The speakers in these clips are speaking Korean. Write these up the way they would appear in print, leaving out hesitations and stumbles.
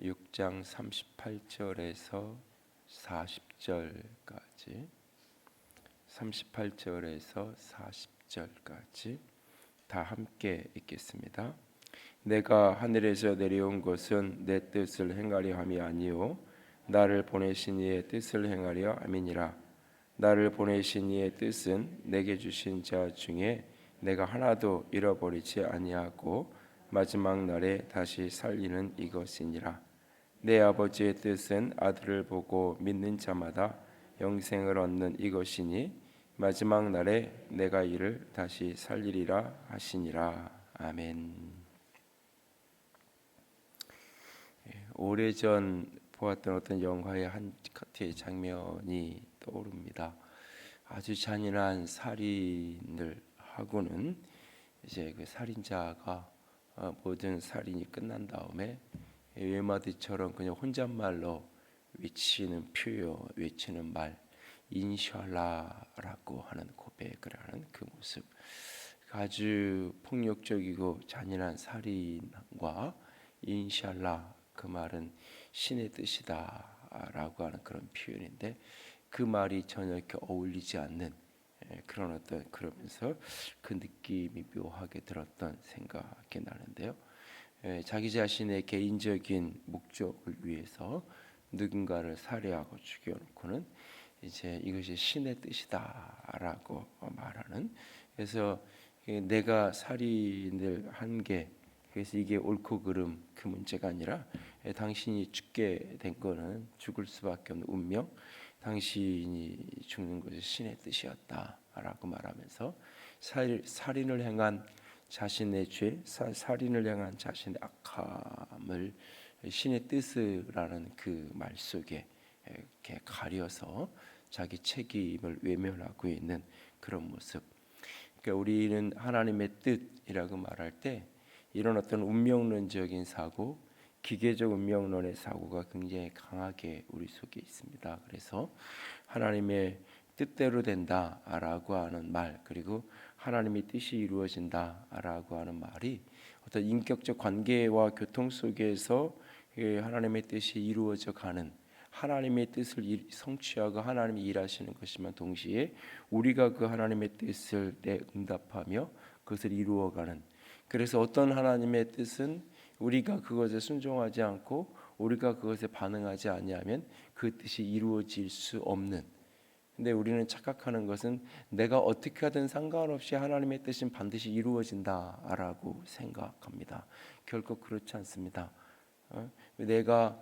6장 38절에서 40절까지 38절에서 40절까지 다 함께 읽겠습니다. 내가 하늘에서 내려온 것은 내 뜻을 행하려 함이 아니요 나를 보내신 이의 뜻을 행하려 함이니라. 나를 보내신 이의 뜻은 내게 주신 자 중에 내가 하나도 잃어버리지 아니하고 마지막 날에 다시 살리는 이것이니라. 내 아버지의 뜻은 아들을 보고 믿는 자마다 영생을 얻는 이것이니 마지막 날에 내가 이를 다시 살리리라 하시니라. 아멘. 오래전 보았던 어떤 영화의 한 커트의 장면이 떠오릅니다. 아주 잔인한 살인을 하고는 이제 그 살인자가 모든 살인이 끝난 다음에 외마디처럼 그냥 혼잣말로 외치는 표현, 외치는 말, 인샬라라고 하는 고백을 하는 그 모습, 아주 폭력적이고 잔인한 살인과 인샬라, 그 말은 신의 뜻이다라고 하는 그런 표현인데 그 말이 전혀 이렇게 어울리지 않는 그런 어떤, 그러면서 그 느낌이 묘하게 들었던 생각이 나는데요. 자기 자신의 개인적인 목적을 위해서 누군가를 살해하고 죽여놓고는 이제 이것이 신의 뜻이다라고 말하는, 그래서 내가 살인을 한 게, 그래서 이게 옳고 그름 그 문제가 아니라 당신이 죽게 된 거는 죽을 수밖에 없는 운명, 당신이 죽는 것이 신의 뜻이었다라고 말하면서 살인을 행한 자신의 죄, 살인을 향한 자신의 악함을 신의 뜻이라는 그 말 속에 이렇게 가려서 자기 책임을 외면하고 있는 그런 모습. 그러니까 우리는 하나님의 뜻이라고 말할 때 이런 어떤 운명론적인 사고, 기계적 운명론의 사고가 굉장히 강하게 우리 속에 있습니다. 그래서 하나님의 뜻대로 된다라고 하는 말, 그리고 하나님의 뜻이 이루어진다라고 하는 말이 어떤 인격적 관계와 교통 속에서 하나님의 뜻이 이루어져 가는, 하나님의 뜻을 성취하고 하나님이 일하시는 것이지만 동시에 우리가 그 하나님의 뜻을 응답하며 그것을 이루어가는, 그래서 어떤 하나님의 뜻은 우리가 그것에 순종하지 않고 우리가 그것에 반응하지 아니하면 그 뜻이 이루어질 수 없는, 근데 우리는 착각하는 것은 내가 어떻게 하든 상관없이 하나님의 뜻은 반드시 이루어진다라고 생각합니다. 결코 그렇지 않습니다. 내가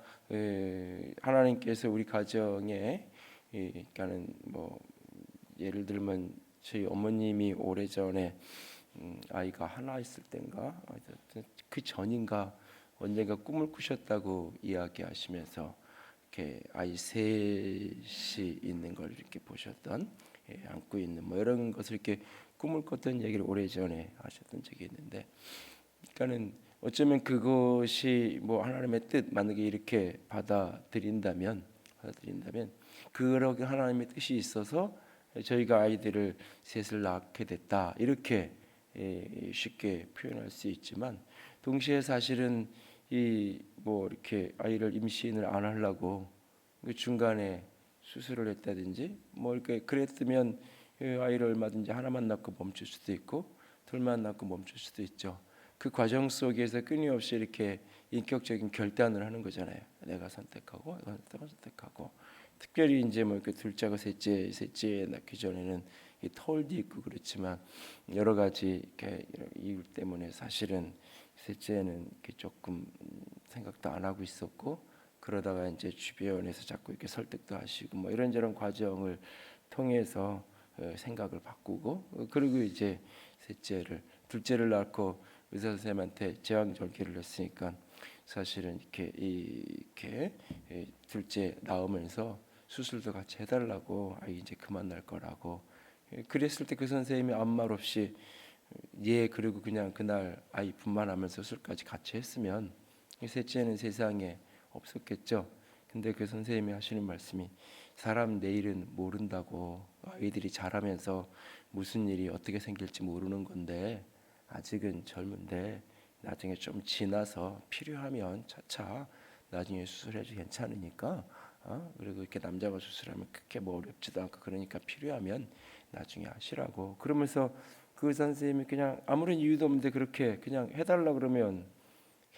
하나님께서 우리 가정에, 그러니까는 뭐 예를 들면 저희 어머님이 오래전에 아이가 하나 있을 때인가 그 전인가 언젠가 꿈을 꾸셨다고 이야기하시면서 이렇게 아이 셋이 있는 걸 이렇게 보셨던, 안고 있는 뭐 이런 것을 이렇게 꿈을 꿨던 얘기를 오래전에 하셨던 적이 있는데, 그러니까는 어쩌면 그것이 뭐 하나님의 뜻, 만약에 이렇게 받아들인다면 그렇게 하나님의 뜻이 있어서 저희가 아이들을 셋을 낳게 됐다, 이렇게 쉽게 표현할 수 있지만 동시에 사실은 이 뭐 이렇게 아이를 임신을 안 하려고 중간에 수술을 했다든지 뭐 이렇게 그랬으면 아이를 얼마든지 하나만 낳고 멈출 수도 있고 둘만 낳고 멈출 수도 있죠. 그 과정 속에서 끊임없이 이렇게 인격적인 결단을 하는 거잖아요. 내가 선택하고 특별히 이제 뭐 이렇게 둘째가 셋째 낳기 전에는 이 터울도 있고 그렇지만 여러 가지 이렇게 이유 때문에 사실은 셋째는 이렇게 조금 생각도 안 하고 있었고, 그러다가 이제 주변에서 자꾸 이렇게 설득도 하시고 뭐 이런저런 과정을 통해서 생각을 바꾸고, 그리고 이제 둘째를 낳고 의사 선생님한테 제왕절개를 했으니까 사실은 이렇게 둘째 낳으면서 수술도 같이 해달라고, 아이 이제 그만 날 거라고 그랬을 때 그 선생님이 아무 말 없이 그리고 그냥 그날 아이 분만하면서 수술까지 같이 했으면 셋째는 세상에 없었겠죠. 근데 그 선생님이 하시는 말씀이 사람 내일은 모른다고, 아이들이 자라면서 무슨 일이 어떻게 생길지 모르는 건데 아직은 젊은데 나중에 좀 지나서 필요하면 차차 나중에 수술해도 괜찮으니까 그리고 이렇게 남자가 수술하면 그렇게 뭐 어렵지도 않고 그러니까 필요하면 나중에 하시라고. 그러면서 그 선생님이 그냥 아무런 이유도 없는데 그렇게 그냥 해달라 그러면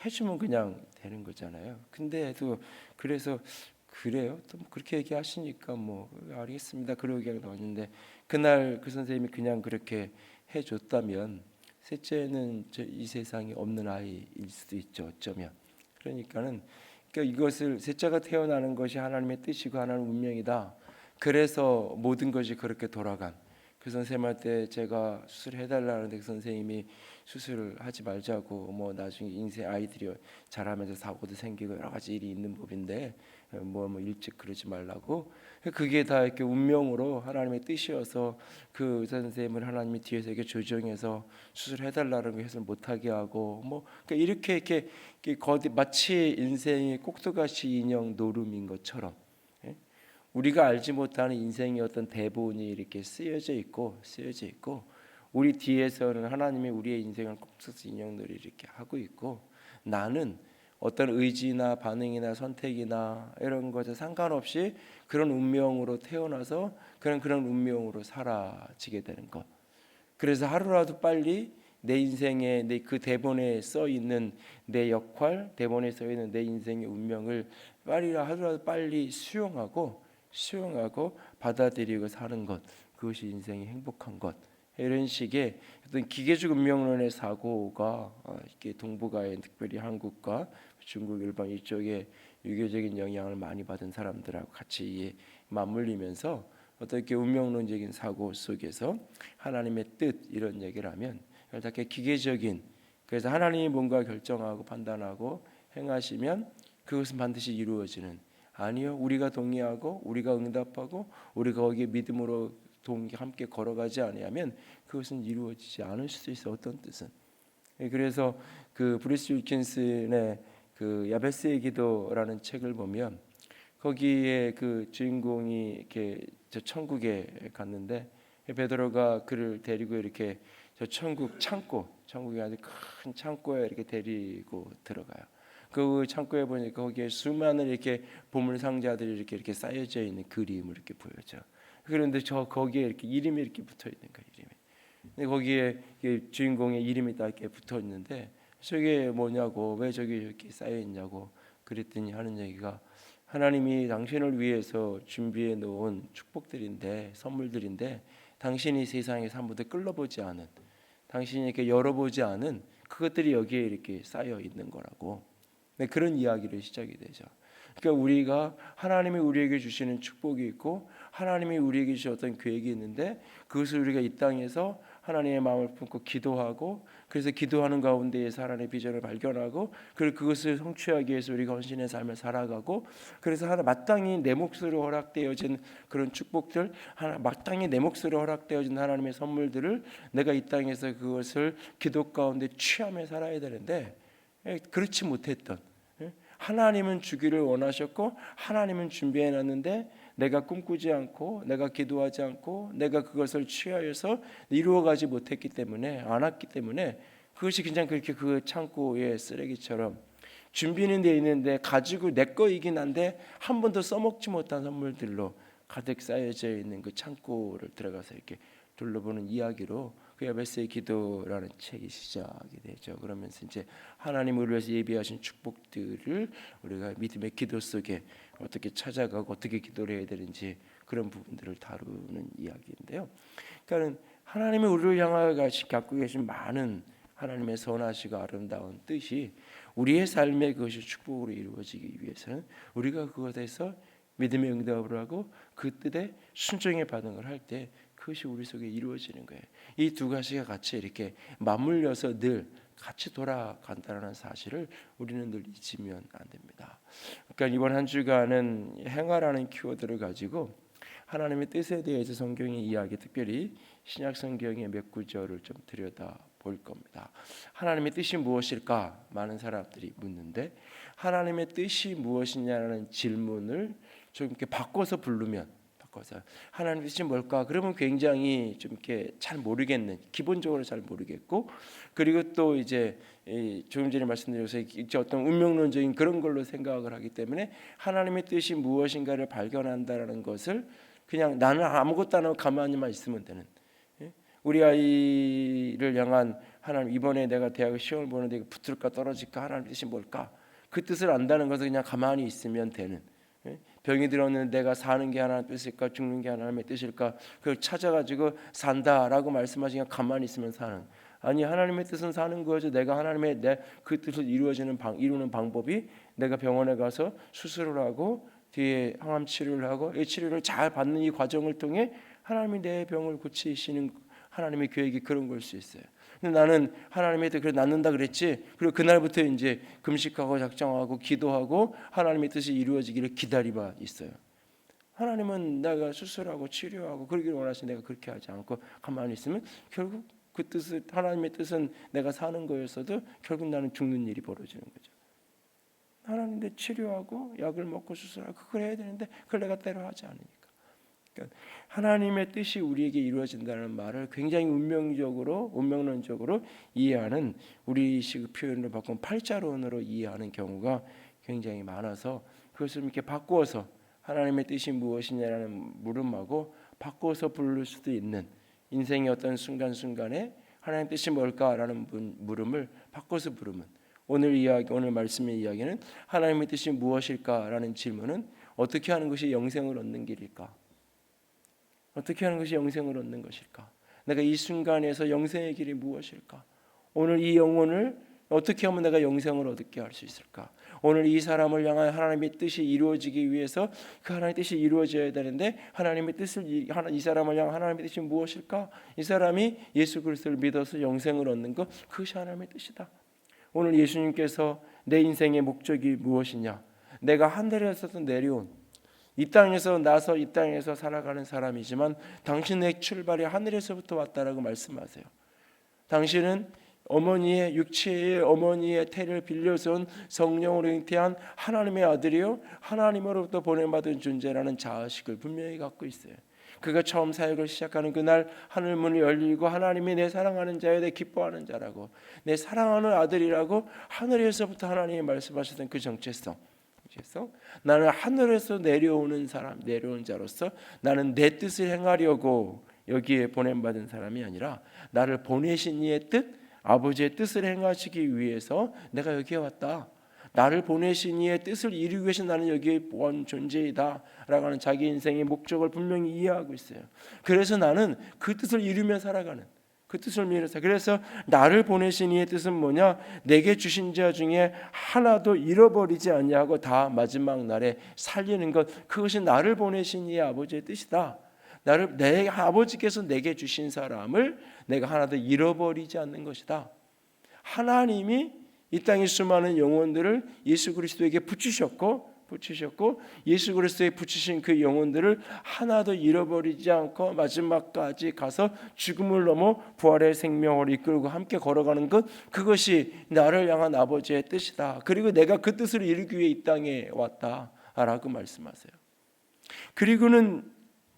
해주면 그냥 되는 거잖아요. 근데도 그래서 그래요? 또 그렇게 얘기하시니까 뭐 알겠습니다. 그러고 그냥 나왔는데 그날 그 선생님이 그냥 그렇게 해줬다면 셋째는 이 세상에 없는 아이일 수도 있죠. 어쩌면. 그러니까 이것을 셋째가 태어나는 것이 하나님의 뜻이고 하나님의 운명이다. 그래서 모든 것이 그렇게 돌아간. 그 선생님한테 제가 수술해달라는데 그 선생님이 수술을 하지 말자고 뭐 나중에 인생 아이들이 자라면서 사고도 생기고 여러 가지 일이 있는 법인데 뭐 일찍 그러지 말라고. 그게 다 이렇게 운명으로 하나님의 뜻이어서 그 선생님을 하나님이 뒤에서 이렇게 조정해서 수술해달라는 거 해서 못하게 하고 뭐 그러니까 이렇게 마치 인생이 꼭두가시 인형 노름인 것처럼 우리가 알지 못하는 인생의 어떤 대본이 이렇게 쓰여져 있고 우리 뒤에서는 하나님이 우리의 인생을 꼭두가시 인형놀이 이렇게 하고 있고 나는 어떤 의지나 반응이나 선택이나 이런 것에 상관없이 그런 운명으로 태어나서 그런 운명으로 사라지게 되는 것. 그래서 하루라도 빨리 내 인생에 내 그 대본에 써 있는 내 역할, 대본에 써 있는 내 인생의 운명을 하루라도 빨리 수용하고 받아들이고 사는 것, 그것이 인생의 행복한 것. 이런 식의 어떤 기계적 운명론의 사고가 이렇게 동북아의 특별히 한국과 중국, 일본 이쪽에 유교적인 영향을 많이 받은 사람들하고 같이 맞물리면서 어떻게 운명론적인 사고 속에서 하나님의 뜻 이런 얘기를 하면 이렇게 기계적인, 그래서 하나님이 뭔가 결정하고 판단하고 행하시면 그것은 반드시 이루어지는, 아니요, 우리가 동의하고 우리가 응답하고 우리가 거기에 믿음으로 함께 걸어가지 아니하면 그것은 이루어지지 않을 수도 있어. 어떤 뜻은. 그래서 그 브루스 윌킨슨의 그 야베스의 기도라는 책을 보면 거기에 그 주인공이 이렇게 저 천국에 갔는데 베드로가 그를 데리고 이렇게 저 천국에 아주 큰 창고에 이렇게 데리고 들어가요. 그 창고에 보니까 거기에 수많은 이렇게 보물 상자들이 이렇게 쌓여져 있는 그림을 이렇게 보여줘. 그런데 거기에 이렇게 이름이 이렇게 붙어 있는 거예요. 이름이. 근데 거기에 주인공의 이름이 딱 이렇게 붙어 있는데 저게 뭐냐고, 왜 저기 이렇게 쌓여 있냐고 그랬더니 하는 얘기가 하나님이 당신을 위해서 준비해 놓은 축복들인데, 선물들인데 당신이 세상에서 한 번도 끌러보지 않은, 당신이 이렇게 열어보지 않은 그것들이 여기에 이렇게 쌓여 있는 거라고. 네, 그런 이야기를 시작이 되죠. 그러니까 우리가 하나님이 우리에게 주시는 축복이 있고 하나님이 우리에게 주신 어떤 계획이 있는데 그것을 우리가 이 땅에서 하나님의 마음을 품고 기도하고, 그래서 기도하는 가운데에서 하나님의 비전을 발견하고 그리고 그것을 성취하기 위해서 우리가 헌신의 삶을 살아가고, 그래서 마땅히 내 몫으로 허락되어진 그런 축복들, 마땅히 내 몫으로 허락되어진 하나님의 선물들을 내가 이 땅에서 그것을 기도 가운데 취하며 살아야 되는데 그렇지 못했던, 하나님은 주기를 원하셨고 하나님은 준비해 놨는데 내가 꿈꾸지 않고 내가 기도하지 않고 내가 그것을 취하여서 이루어가지 못했기 때문에, 않았기 때문에 그것이 그냥 그렇게 그 창고의 쓰레기처럼 준비는 돼 있는데 가지고 내 거이긴 한데 한 번도 써먹지 못한 선물들로 가득 쌓여져 있는 그 창고를 들어가서 이렇게 둘러보는 이야기로 그 야베스의 기도라는 책이 시작이 되죠. 그러면서 이제 하나님 우리를 위해서 예비하신 축복들을 우리가 믿음의 기도 속에 어떻게 찾아가고 어떻게 기도를 해야 되는지 그런 부분들을 다루는 이야기인데요. 그러니까 하나님이 우리를 향하여 갖고 계신 많은 하나님의 선하시고 아름다운 뜻이 우리의 삶에 그것이 축복으로 이루어지기 위해서는 우리가 그것에서 믿음의 응답을 하고 그 뜻에 순종의 반응을 할 때 그것이 우리 속에 이루어지는 거예요. 이 두 가지가 같이 이렇게 맞물려서 늘 같이 돌아간다는 사실을 우리는 늘 잊으면 안 됩니다. 그러니까 이번 한 주간은 행하라는 키워드를 가지고 하나님의 뜻에 대해서 성경의 이야기, 특별히 신약 성경의 몇 구절을 좀 들여다 볼 겁니다. 하나님의 뜻이 무엇일까? 많은 사람들이 묻는데 하나님의 뜻이 무엇이냐는 질문을 좀 이렇게 바꿔서 바꿔서 하나님 뜻이 뭘까? 그러면 굉장히 좀 이렇게 잘 모르겠는, 기본적으로 잘 모르겠고, 그리고 또 이제 조금 전에 말씀드려서 어떤 운명론적인 그런 걸로 생각을 하기 때문에 하나님의 뜻이 무엇인가를 발견한다라는 것을 그냥 나는 아무것도 안 하고 가만히만 있으면 되는, 우리 아이를 향한 하나님, 이번에 내가 대학 시험을 보는데 붙을까 떨어질까 하나님 뜻이 뭘까? 그 뜻을 안다는 것은 그냥 가만히 있으면 되는, 병이 들었는데 내가 사는 게 하나님의 뜻일까 죽는 게 하나님의 뜻일까 그걸 찾아가지고 산다라고 말씀하시니까 가만히 있으면 사는, 아니 하나님의 뜻은 사는 거죠. 내가 하나님의 내 그 뜻을 이루는 방법이 내가 병원에 가서 수술을 하고 뒤에 항암 치료를 하고 이 치료를 잘 받는 이 과정을 통해 하나님이 내 병을 고치시는 하나님의 계획이 그런 걸 수 있어요. 근데 나는 하나님의 뜻 그래 낫는다 그랬지. 그리고 그날부터 이제 금식하고 작정하고 기도하고 하나님의 뜻이 이루어지기를 기다리고 있어요. 하나님은 내가 수술하고 치료하고 그러기를 원하시는 내가 그렇게 하지 않고 가만히 있으면 결국 그 뜻을, 하나님의 뜻은 내가 사는 거였어도 결국 나는 죽는 일이 벌어지는 거죠. 하나님 내 치료하고 약을 먹고 수술하고 그걸 해야 되는데 그걸 내가 때로 하지 않으니까. 그러니까 하나님의 뜻이 우리에게 이루어진다는 말을 굉장히 운명론적으로 이해하는, 우리식 표현으로 바꾼 팔자론으로 이해하는 경우가 굉장히 많아서 그것을 이렇게 바꾸어서 하나님의 뜻이 무엇이냐라는 물음하고 바꿔서 부를 수도 있는, 인생의 어떤 순간순간에 하나님의 뜻이 뭘까라는 물음을 바꿔서 부르면, 오늘 말씀의 이야기는 하나님의 뜻이 무엇일까라는 질문은 어떻게 하는 것이 영생을 얻는 길일까? 어떻게 하는 것이 영생을 얻는 것일까? 내가 이 순간에서 영생의 길이 무엇일까? 오늘 이 영혼을 어떻게 하면 내가 영생을 얻게 할 수 있을까? 오늘 이 사람을 향한 하나님의 뜻이 이루어지기 위해서 그 하나님의 뜻이 이루어져야 되는데 하나님의 뜻을 이 사람을 향한 하나님의 뜻이 무엇일까? 이 사람이 예수 그리스도를 믿어서 영생을 얻는 것, 그것이 하나님의 뜻이다. 오늘 예수님께서 내 인생의 목적이 무엇이냐? 내가 하늘에서 내려온, 이 땅에서 나서 이 땅에서 살아가는 사람이지만 당신의 출발이 하늘에서부터 왔다라고 말씀하세요. 당신은 어머니의 육체의 어머니의 태를 빌려서 온 성령으로 잉태한 하나님의 아들이요 하나님으로부터 보내받은 존재라는 자아식을 분명히 갖고 있어요. 그가 처음 사역을 시작하는 그날 하늘 문이 열리고 하나님이 내 사랑하는 자여 내 기뻐하는 자라고, 내 사랑하는 아들이라고 하늘에서부터 하나님이 말씀하셨던 그 정체성, 나는 하늘에서 내려오는 사람, 내려온 자로서 나는 내 뜻을 행하려고 여기에 보냄받은 사람이 아니라 나를 보내신 이의 뜻, 아버지의 뜻을 행하시기 위해서 내가 여기에 왔다. 나를 보내신 이의 뜻을 이루기 위해서 나는 여기에 온 존재이다 라고 하는 자기 인생의 목적을 분명히 이해하고 있어요. 그래서 나는 그 뜻을 이루며 살아가는, 그 뜻을 위해서, 그래서 나를 보내신 이의 뜻은 뭐냐? 내게 주신 자 중에 하나도 잃어버리지 아니하고 다 마지막 날에 살리는 것, 그것이 나를 보내신 이의 아버지의 뜻이다. 내 아버지께서 내게 주신 사람을 내가 하나도 잃어버리지 않는 것이다. 하나님이 이 땅의 수많은 영혼들을 예수 그리스도에게 붙이셨고 예수 그리스도에 붙이신 그 영혼들을 하나도 잃어버리지 않고 마지막까지 가서 죽음을 넘어 부활의 생명을 이끌고 함께 걸어가는 것, 그것이 나를 향한 아버지의 뜻이다. 그리고 내가 그 뜻을 이루기 위해 이 땅에 왔다라고 말씀하세요. 그리고는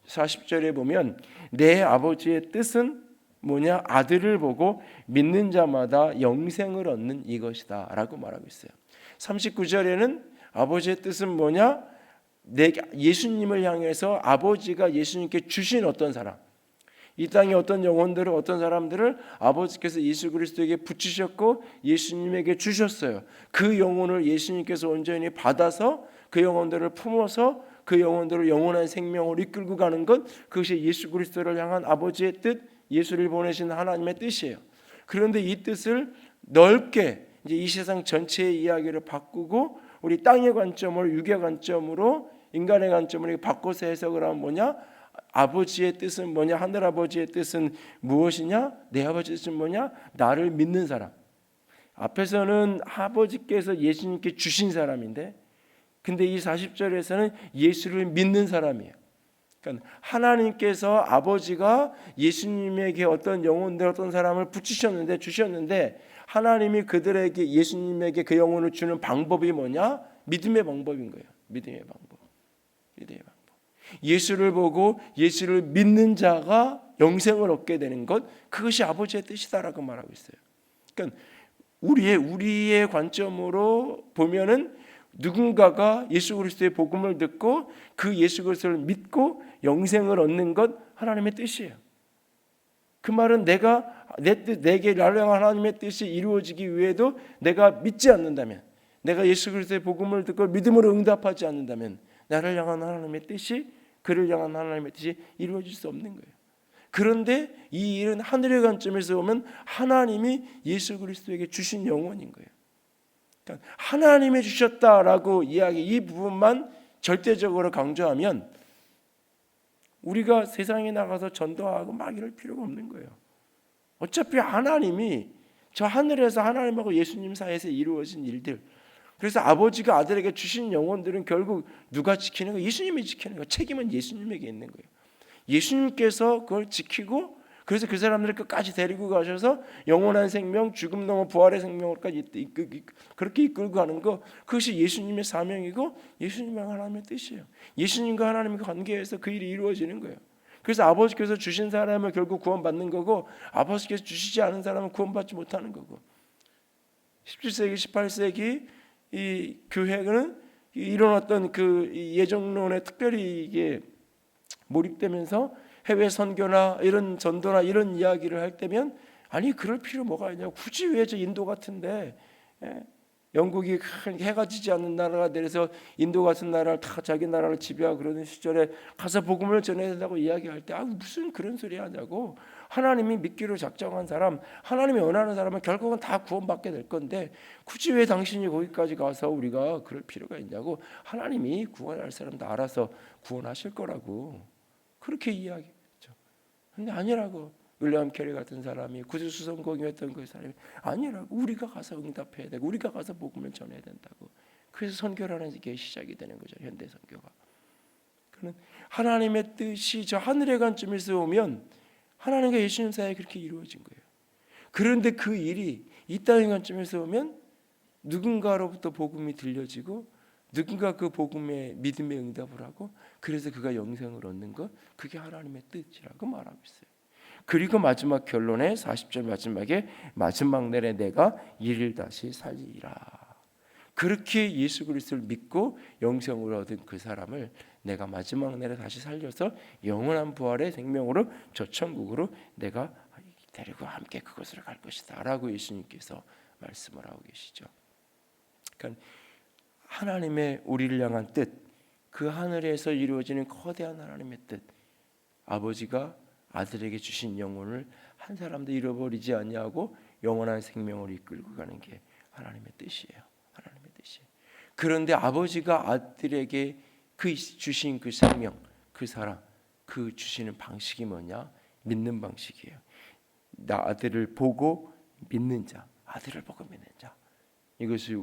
40절에 보면 내 아버지의 뜻은 뭐냐? 아들을 보고 믿는 자마다 영생을 얻는 이것이다 라고 말하고 있어요. 39절에는 아버지의 뜻은 뭐냐? 예수님을 향해서 아버지가 예수님께 주신 어떤 사람, 이 땅에 어떤 영혼들을, 어떤 사람들을 아버지께서 예수 그리스도에게 붙이셨고 예수님에게 주셨어요. 그 영혼을 예수님께서 온전히 받아서 그 영혼들을 품어서 그 영혼들을 영원한 생명을 이끌고 가는 것, 그것이 예수 그리스도를 향한 아버지의 뜻, 예수를 보내신 하나님의 뜻이에요. 그런데 이 뜻을 넓게 이제 이 세상 전체의 이야기를 바꾸고 우리 땅의 관점으로, 육의 관점으로, 인간의 관점으로 바꿔서 해석을 하면 뭐냐? 아버지의 뜻은 뭐냐? 하늘 아버지의 뜻은 무엇이냐? 내 아버지의 뜻은 뭐냐? 나를 믿는 사람. 앞에서는 아버지께서 예수님께 주신 사람인데, 근데 이 40절에서는 예수를 믿는 사람이에요. 그러니까 하나님께서, 아버지가 예수님에게 어떤 영혼들, 어떤 사람을 붙이셨는데, 주셨는데, 하나님이 그들에게, 예수님에게 그 영혼을 주는 방법이 뭐냐? 믿음의 방법인 거예요. 믿음의 방법. 예수를 보고 예수를 믿는 자가 영생을 얻게 되는 것, 그것이 아버지의 뜻이다라고 말하고 있어요. 그러니까 우리의 관점으로 보면은 누군가가 예수 그리스도의 복음을 듣고 그 예수 그리스도를 믿고 영생을 얻는 것, 하나님의 뜻이에요. 그 말은 내게 나를 향한 하나님의 뜻이 이루어지기 위해도 내가 믿지 않는다면, 내가 예수 그리스도의 복음을 듣고 믿음으로 응답하지 않는다면 나를 향한 하나님의 뜻이, 그를 향한 하나님의 뜻이 이루어질 수 없는 거예요. 그런데 이 일은 하늘의 관점에서 보면 하나님이 예수 그리스도에게 주신 영혼인 거예요. 그러니까 하나님이 주셨다라고 이 부분만 절대적으로 강조하면 우리가 세상에 나가서 전도하고 막 이럴 필요가 없는 거예요. 어차피 하나님이 저 하늘에서 하나님하고 예수님 사이에서 이루어진 일들, 그래서 아버지가 아들에게 주신 영혼들은 결국 누가 지키는 거예요? 예수님이 지키는 거예요. 책임은 예수님에게 있는 거예요. 예수님께서 그걸 지키고, 그래서 그 사람들을 끝까지 데리고 가셔서 영원한 생명, 죽음 넘어 부활의 생명까지 그렇게 이끌고 가는 거, 그것이 예수님의 사명이고 예수님과 하나님의 뜻이에요. 예수님과 하나님의 관계에서 그 일이 이루어지는 거예요. 그래서 아버지께서 주신 사람은 결국 구원받는 거고, 아버지께서 주시지 않은 사람은 구원받지 못하는 거고. 17세기, 18세기 이 교회는 이런 어떤 그 예정론에 특별히 이게 몰입되면서 해외 선교나 이런 전도나 이런 이야기를 할 때면, 아니 그럴 필요 뭐가 있냐, 굳이 왜 저 인도 같은데, 영국이 해가 지지 않는 나라가 돼서 인도 같은 나라를 다 자기 나라를 지배하고 그러는 시절에 가서 복음을 전해야 된다고 이야기할 때, 무슨 그런 소리 하냐고. 하나님이 믿기로 작정한 사람, 하나님이 원하는 사람은 결국은 다 구원받게 될 건데 굳이 왜 당신이 거기까지 가서 우리가 그럴 필요가 있냐고. 하나님이 구원할 사람 다 알아서 구원하실 거라고 그렇게 이야기했죠. 근데 아니라고. 윌리엄 캐리 같은 사람이 구주수성공이었던 그 사람이 아니라고. 우리가 가서 응답해야 되고 우리가 가서 복음을 전해야 된다고. 그래서 선교라는 게 시작이 되는 거죠. 현대 선교가. 그는 하나님의 뜻이 저 하늘의 관점에서 보면 하나님과 예수님 사이에 그렇게 이루어진 거예요. 그런데 그 일이 이 땅의 관점에서 보면 누군가로부터 복음이 들려지고 누군가 그 복음에 믿음의 응답을 하고, 그래서 그가 영생을 얻는 것, 그게 하나님의 뜻이라고 말하고 있어요. 그리고 마지막 결론에 40절 마지막에 마지막 날에 내가 이를 다시 살리리라. 그렇게 예수 그리스도를 믿고 영생을 얻은 그 사람을 내가 마지막 날에 다시 살려서 영원한 부활의 생명으로 저 천국으로 내가 데리고 함께 그곳으로 갈 것이다 라고 예수님께서 말씀을 하고 계시죠. 그러니까 하나님의 우리를 향한 뜻, 그 하늘에서 이루어지는 거대한 하나님의 뜻, 아버지가 아들에게 주신 영혼을 한 사람도 잃어버리지 않냐고 영원한 생명을 이끌고 가는 게 하나님의 뜻이에요. 하나님의 뜻이. 그런데 아버지가 아들에게 그 주신 그 생명, 그 사랑, 그 주시는 방식이 뭐냐? 믿는 방식이에요. 나 아들을 보고 믿는 자, 아들을 보고 믿는 자. 이것이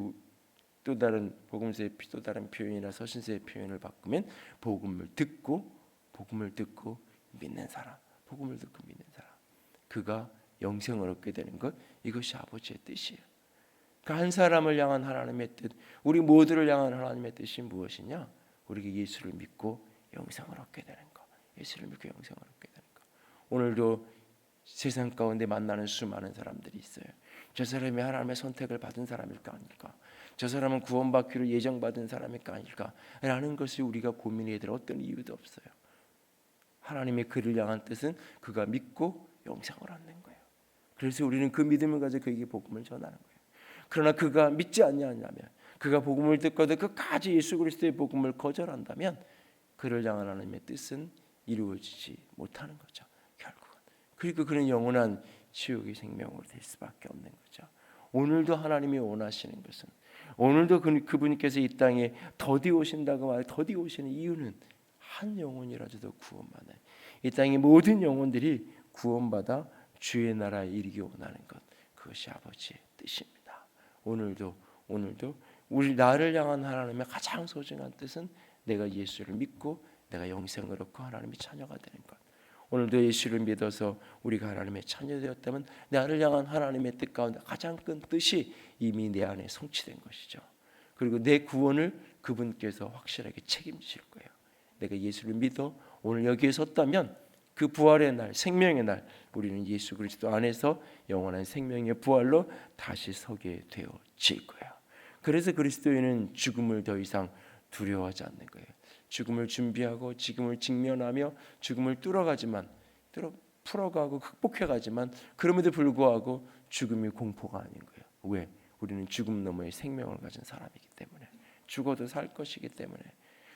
또 다른 복음서의 또 다른 표현이나 서신서의 표현을 바꾸면 복음을 듣고 믿는 사람, 복음을 듣고 믿는 사람, 그가 영생을 얻게 되는 것, 이것이 아버지의 뜻이에요. 그 한 사람을 향한 하나님의 뜻, 우리 모두를 향한 하나님의 뜻이 무엇이냐? 우리가 예수를 믿고 영생을 얻게 되는 것, 예수를 믿고 영생을 얻게 되는 것. 오늘도 세상 가운데 만나는 수많은 사람들이 있어요. 저 사람이 하나님의 선택을 받은 사람일까 아닐까? 저 사람은 구원받기로 예정받은 사람일까 아닐까? 라는 것이 우리가 고민해야 될 어떤 이유도 없어요. 하나님의 그를 향한 뜻은 그가 믿고 영생을 얻는 거예요. 그래서 우리는 그 믿음을 가지고 그에게 복음을 전하는 거예요. 그러나 그가 믿지 않냐면, 그가 복음을 듣고도 끝까지 예수 그리스도의 복음을 거절한다면 그를 향한 하나님의 뜻은 이루어지지 못하는 거죠. 결국은. 그리고 그는 영원한 지옥의 생명으로 될 수밖에 없는 거죠. 오늘도 하나님이 원하시는 것은, 오늘도 그분께서 이 땅에 더디 오신다고 말해, 더디 오시는 이유는 한 영혼이라도 구원받는, 이 땅의 모든 영혼들이 구원받아 주의 나라에 이르기 원하는 것, 그것이 아버지의 뜻입니다. 오늘도 우리 나를 향한 하나님의 가장 소중한 뜻은 내가 예수를 믿고 내가 영생을 얻고 하나님의 자녀가 되는 것. 오늘도 예수를 믿어서 우리가 하나님의 자녀 되었다면 나를 향한 하나님의 뜻 가운데 가장 큰 뜻이 이미 내 안에 성취된 것이죠. 그리고 내 구원을 그분께서 확실하게 책임지실 거예요. 내가 예수를 믿어 오늘 여기에 섰다면 그 부활의 날, 생명의 날, 우리는 예수 그리스도 안에서 영원한 생명의 부활로 다시 서게 되어질 거예요. 그래서 그리스도인은 죽음을 더 이상 두려워하지 않는 거예요. 죽음을 준비하고 죽음을 직면하며 죽음을 풀어가고 극복해가지만 그럼에도 불구하고 죽음이 공포가 아닌 거예요. 왜? 우리는 죽음 너머의 생명을 가진 사람이기 때문에, 죽어도 살 것이기 때문에.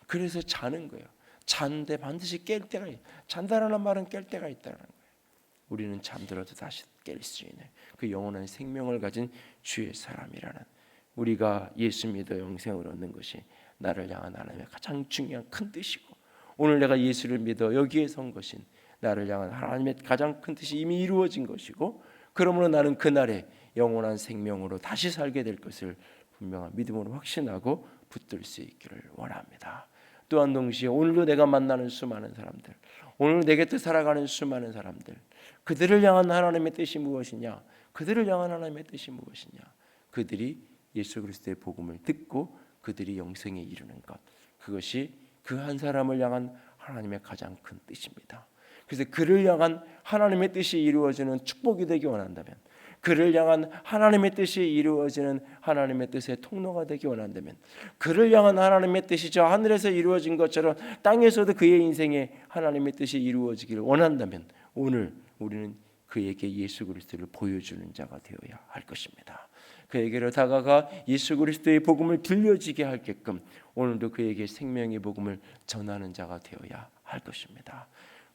그래서 자는 거예요. 자는데 반드시 깰 때가 있어요. 잔다라는 말은 깰 때가 있다는 거예요. 우리는 잠들어도 다시 깰 수 있는 그 영원한 생명을 가진 주의 사람이라는, 우리가 예수 믿어 영생을 얻는 것이 나를 향한 하나님의 가장 중요한 큰 뜻이고, 오늘 내가 예수를 믿어 여기에 선 것인 나를 향한 하나님의 가장 큰 뜻이 이미 이루어진 것이고, 그러므로 나는 그날에 영원한 생명으로 다시 살게 될 것을 분명한 믿음으로 확신하고 붙들 수 있기를 원합니다. 또한 동시에 오늘도 내가 만나는 수많은 사람들, 오늘 내 곁에 살아가는 수많은 사람들, 그들을 향한 하나님의 뜻이 무엇이냐? 그들을 향한 하나님의 뜻이 무엇이냐? 그들이 예수 그리스도의 복음을 듣고 그들이 영생에 이르는 것, 그것이 그 한 사람을 향한 하나님의 가장 큰 뜻입니다. 그래서 그를 향한 하나님의 뜻이 이루어지는 축복이 되기 원한다면, 그를 향한 하나님의 뜻이 이루어지는 하나님의 뜻의 통로가 되기 원한다면, 그를 향한 하나님의 뜻이 저 하늘에서 이루어진 것처럼 땅에서도 그의 인생에 하나님의 뜻이 이루어지기를 원한다면, 오늘 우리는 그에게 예수 그리스도를 보여주는 자가 되어야 할 것입니다. 그에게로 다가가 예수 그리스도의 복음을 들려지게 하게끔 오늘도 그에게 생명의 복음을 전하는 자가 되어야 할 것입니다.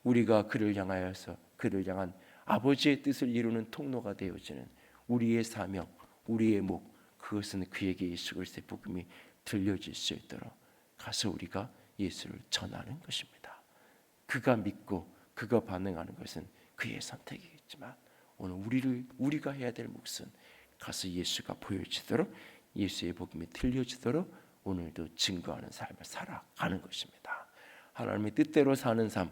우리가 그를 향하여서 그를 향한 아버지의 뜻을 이루는 통로가 되어지는 우리의 사명, 우리의 목, 그것은 그에게 예수 그리스도의 복음이 들려질 수 있도록 가서 우리가 예수를 전하는 것입니다. 그가 믿고 그가 반응하는 것은 그의 선택이겠지만, 오늘 우리가 해야 될 몫은 가서 예수가 보여지도록, 예수의 복음이 들려지도록 오늘도 증거하는 삶을 살아가는 것입니다. 하나님의 뜻대로 사는 삶,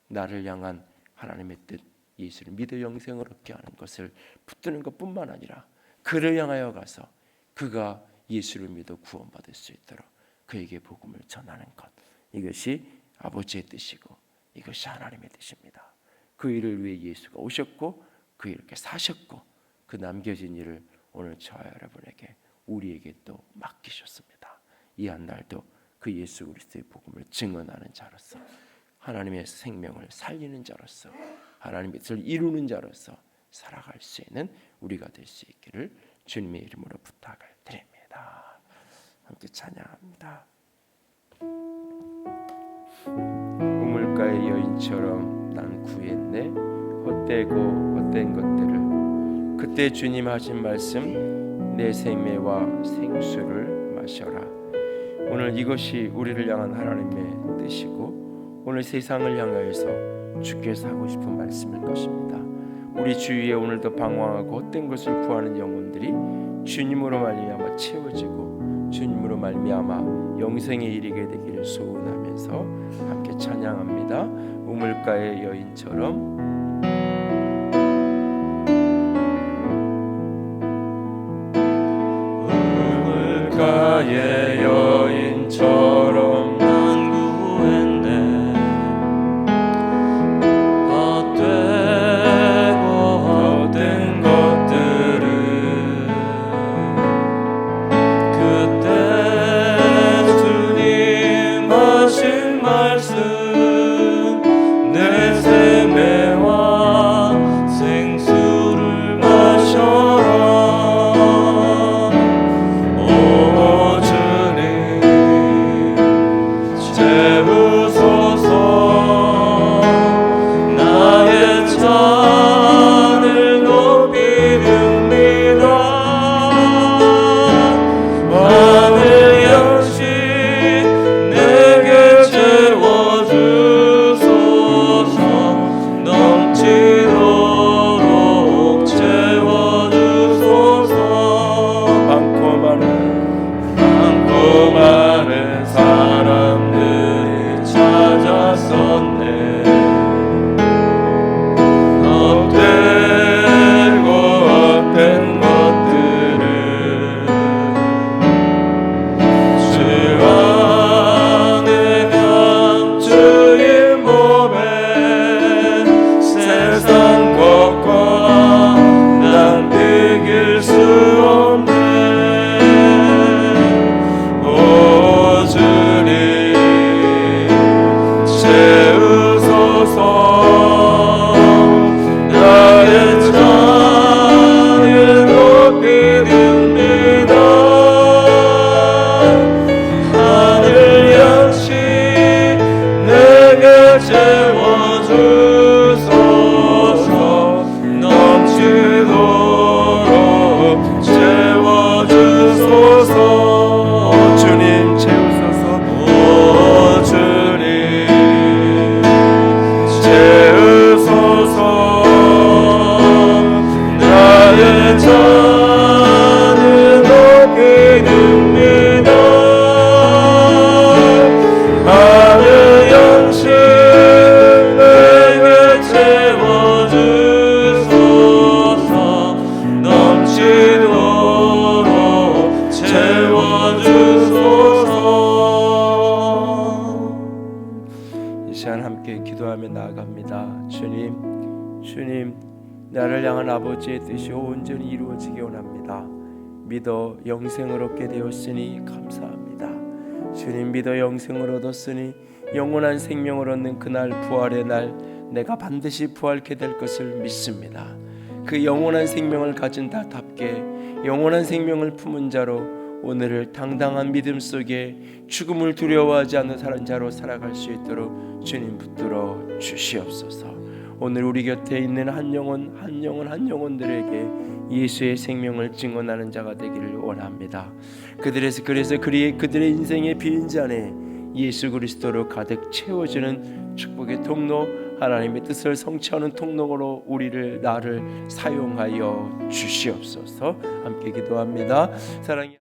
나를 향한 하나님의 뜻, 예수를 믿어 영생을 얻게 하는 것을 붙드는 것뿐만 아니라 그를 향하여 가서 그가 예수를 믿어 구원받을 수 있도록 그에게 복음을 전하는 것, 이것이 아버지의 뜻이고 이것이 하나님의 뜻입니다. 그 일을 위해 예수가 오셨고 그 일을 이렇게 사셨고, 그 남겨진 일을 오늘 저와 여러분에게, 우리에게 또 맡기셨습니다. 이 한 날도 그 예수 그리스도의 복음을 증언하는 자로서, 하나님의 생명을 살리는 자로서, 하나님의 뜻을 이루는 자로서 살아갈 수 있는 우리가 될 수 있기를 주님의 이름으로 부탁을 드립니다. 함께 찬양합니다. 우물가의 여인처럼 난 구했네, 헛되고 헛된 것들을. 그때 주님 하신 말씀, 내 생매와 생수를 마셔라. 오늘 이것이 우리를 향한 하나님의 뜻이고, 오늘 세상을 향하여서 주께서 하고 싶은 말씀일 것입니다. 우리 주위에 오늘도 방황하고 헛된 것을 구하는 영혼들이 주님으로 말미암아 채워지고 주님으로 말미암아 영생에 이르게 되기를 소원하면서 함께 찬양합니다. 우물가의 여인처럼. 우물가의 여인처럼 난 구했네, 헛되고 헛된 것들을. 그때 주님 하신 말씀, 내 생애 주님, 나를 향한 아버지의 뜻이 온전히 이루어지기 원합니다. 믿어 영생을 얻게 되었으니 감사합니다. 주님, 믿어 영생을 얻었으니 영원한 생명을 얻는 그날, 부활의 날, 내가 반드시 부활케 될 것을 믿습니다. 그 영원한 생명을 가진 자답게 영원한 생명을 품은 자로 오늘을 당당한 믿음 속에 죽음을 두려워하지 않는 사는 자로 살아갈 수 있도록 주님 붙들어 주시옵소서. 오늘 우리 곁에 있는 한 영혼들에게 예수의 생명을 증언하는 자가 되기를 원합니다. 그래서 그들의 인생의 비인잔에 예수 그리스도로 가득 채워지는 축복의 통로, 하나님의 뜻을 성취하는 통로로 나를 사용하여 주시옵소서. 함께 기도합니다. 사랑해